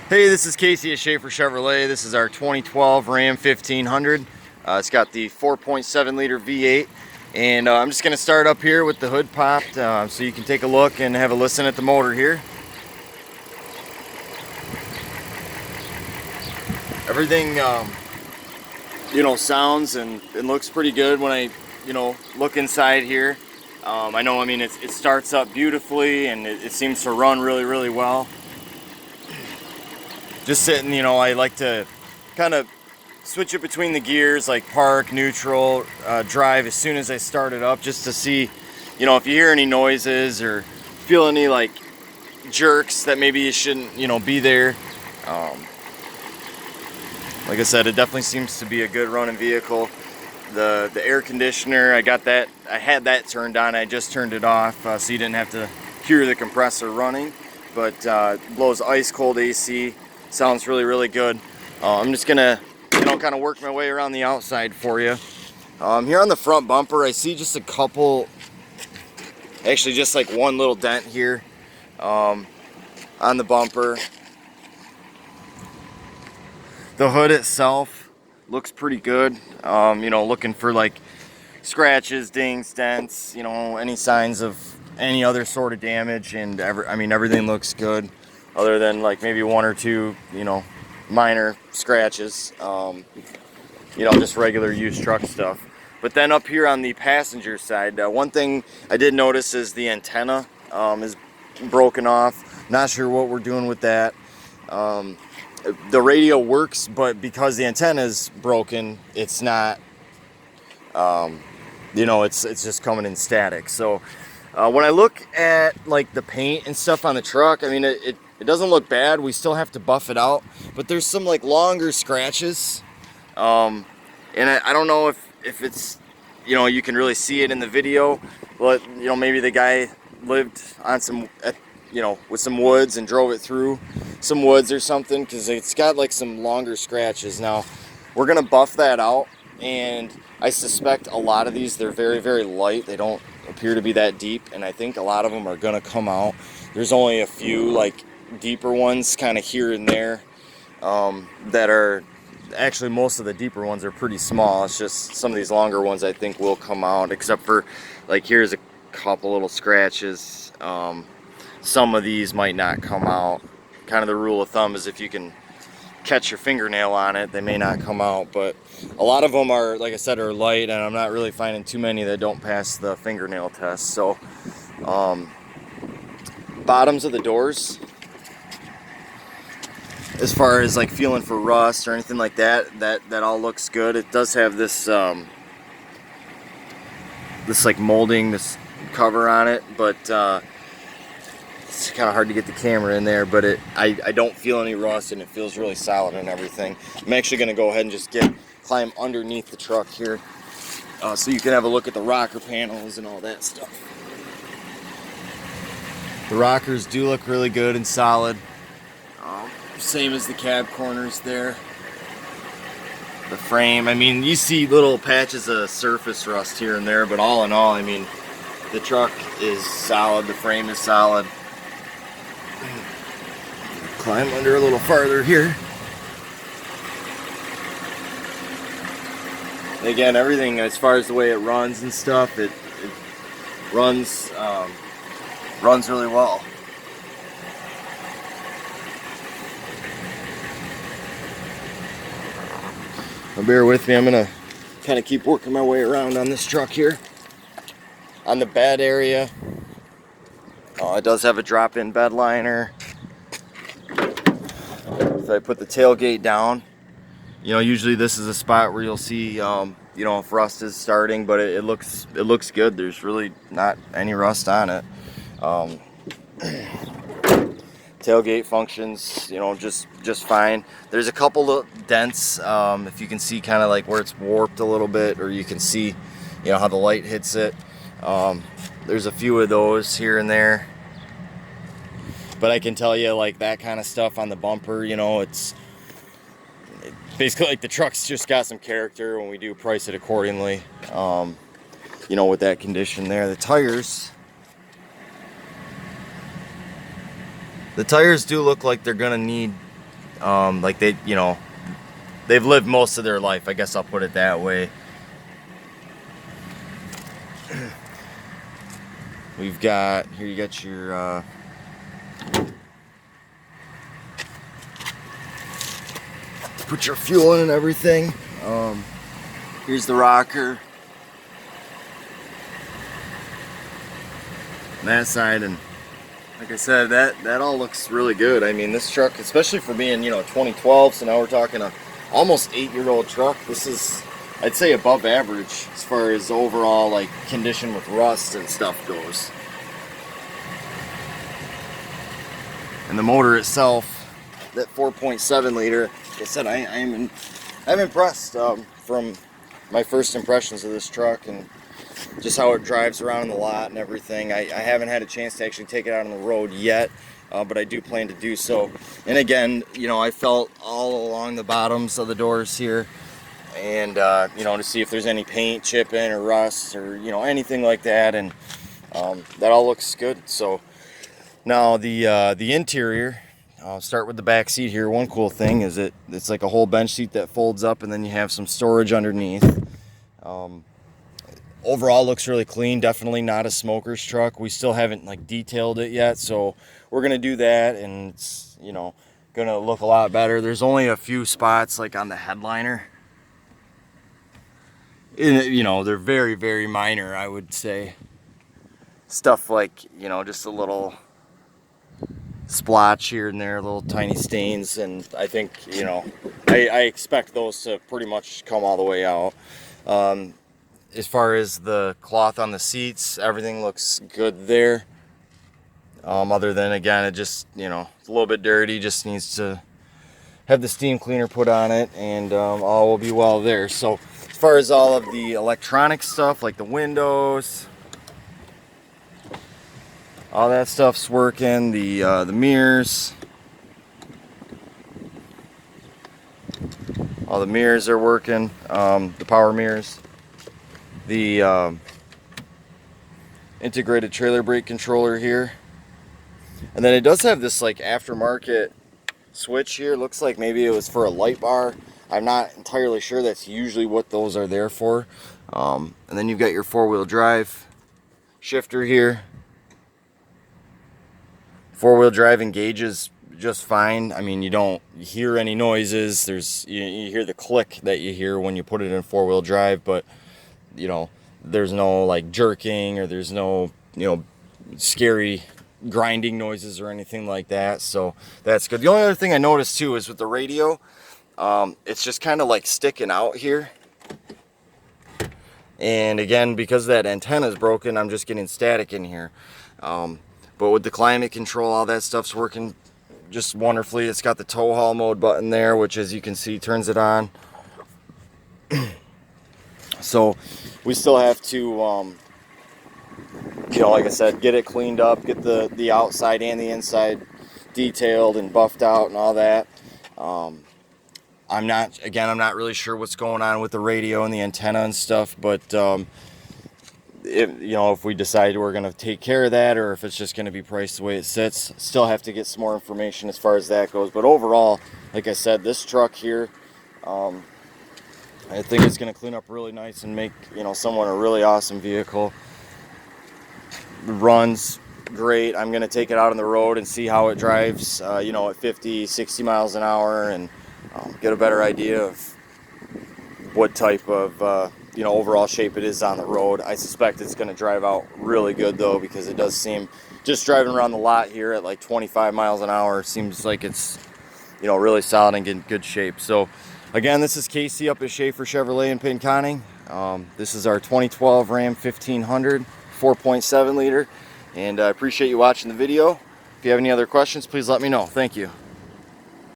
Hey, this is Casey at Schafer Chevrolet. This is our 2012 Ram 1500. It's got the 4.7 liter V8, and I'm just going to start up here with the hood popped so you can take a look and have a listen at the motor here. Everything sounds and looks pretty good when I look inside here. I mean it starts up beautifully, and it seems to run really well. Just sitting, I like to kind of switch it between the gears, like park, neutral, drive as soon as I start it up, just to see, if you hear any noises or feel any like jerks that maybe you shouldn't, be there. Like I said, it definitely seems to be a good running vehicle. The air conditioner, I had that turned on. I just turned it off so you didn't have to hear the compressor running, but it blows ice cold AC. Sounds really good. I'm just gonna kind of work my way around the outside for you. Here on the front bumper, I see just a couple, actually just like one little dent here on the bumper. The hood itself looks pretty good. Looking for like scratches, dings, dents, any signs of any other sort of damage, and everything looks good, other than like maybe one or two, minor scratches, just regular used truck stuff. But then up here on the passenger side, one thing I did notice is the antenna is broken off. Not sure what we're doing with that. The radio works, but because the antenna is broken, it's not, it's just coming in static. So when I look at like the paint and stuff on the truck, I mean, it doesn't look bad. We still have to buff it out, but there's some like longer scratches. And I don't know if it's, you can really see it in the video, but maybe the guy lived on some, with some woods and drove it through some woods or something, because it's got like some longer scratches. Now we're gonna buff that out, and I suspect a lot of these, they're very light. They don't appear to be that deep, and I think a lot of them are gonna come out. There's only a few like deeper ones kind of here and there that are actually, most of the deeper ones are pretty small. It's just some of these longer ones I think will come out, except for like here's a couple little scratches. Some of these might not come out. Kind of the rule of thumb is if you can catch your fingernail on it, they may not come out, but a lot of them are, like I said, are light, and I'm not really finding too many that don't pass the fingernail test. So bottoms of the doors, as far as like feeling for rust or anything like that all looks good. It does have this this like molding, this cover on it, but it's kind of hard to get the camera in there, but I don't feel any rust, and it feels really solid and everything. I'm actually going to go ahead and just climb underneath the truck here so you can have a look at the rocker panels and all that stuff. The rockers do look really good and solid. Same as the cab corners there. The frame, I mean, you see little patches of surface rust here and there, but all in all, I mean, the truck is solid, the frame is solid. Climb under a little farther here. Again, everything as far as the way it runs and stuff, it runs really well. Now bear with me, I'm gonna kind of keep working my way around on this truck here. On the bed area, it does have a drop-in bed liner. If I put the tailgate down, usually this is a spot where you'll see, if rust is starting, but it looks good. There's really not any rust on it. Tailgate functions, just fine. There's a couple of dents, if you can see kind of like where it's warped a little bit, or you can see, how the light hits it. There's a few of those here and there. But I can tell you, like, that kind of stuff on the bumper, it's basically like the truck's just got some character when we do price it accordingly, with that condition there. The tires do look like they're gonna need Like they, you know, they've lived most of their life, I guess I'll put it that way. We've got, here you got your put your fuel in and everything. Here's the rocker. On that side, and like I said, that all looks really good. I mean, this truck, especially for being, you know, 2012, so now we're talking a almost 8-year-old truck. This is, I'd say, above average as far as overall like condition with rust and stuff goes. And the motor itself, that 4.7 liter, like I said, I'm impressed from my first impressions of this truck and just how it drives around in the lot and everything. I haven't had a chance to actually take it out on the road yet, but I do plan to do so. And again, you know, I felt all along the bottoms of the doors here, and you know, to see if there's any paint chipping or rust or, you know, anything like that, and that all looks good. So now the interior, I'll start with the back seat here. One cool thing is it's like a whole bench seat that folds up, and then you have some storage underneath. Overall looks really clean. Definitely not a smoker's truck. We still haven't like detailed it yet, so we're gonna do that, and it's, you know, gonna look a lot better. There's only a few spots like on the headliner. You know, they're very, very minor, I would say. Stuff like, you know, just a little splotch here and there, little tiny stains, and I think, you know, I expect those to pretty much come all the way out. As far as the cloth on the seats, everything looks good there. Other than, again, it just, you know, it's a little bit dirty, just needs to have the steam cleaner put on it, and all will be well there. So as far as all of the electronic stuff, like the windows, all that stuff's working. The mirrors, all the mirrors are working. The power mirrors, the integrated trailer brake controller here, and then it does have this like aftermarket switch here. Looks like maybe it was for a light bar. I'm not entirely sure. That's usually what those are there for. And then you've got your 4-wheel drive shifter here. 4-wheel drive engages just fine. I mean, you don't hear any noises. There's you hear the click that you hear when you put it in 4-wheel drive, but you know, there's no like jerking, or there's no, you know, scary grinding noises or anything like that. So that's good. The only other thing I noticed too is with the radio, it's just kind of like sticking out here. And again, because that antenna is broken, I'm just getting static in here. But with the climate control, all that stuff's working just wonderfully. It's got the tow haul mode button there, which, as you can see, turns it on. So we still have to, you know, like I said, get it cleaned up, get the outside and the inside detailed and buffed out and all that. I'm not really sure what's going on with the radio and the antenna and stuff, but if we decide we're going to take care of that, or if it's just going to be priced the way it sits, still have to get some more information as far as that goes. But overall, like I said, this truck here, I think it's going to clean up really nice and make, you know, someone a really awesome vehicle. Runs great. I'm going to take it out on the road and see how it drives, you know, at 50, 60 miles an hour, and get a better idea of what type of you know, overall shape it is on the road. I suspect it's going to drive out really good though, because it does seem, just driving around the lot here at like 25 miles an hour, seems like it's, you know, really solid and in good shape. So again, this is Casey up at Schafer Chevrolet in Pinconning. This is our 2012 Ram 1500 4.7 liter, and I appreciate you watching the video. If you have any other questions, please let me know. Thank you.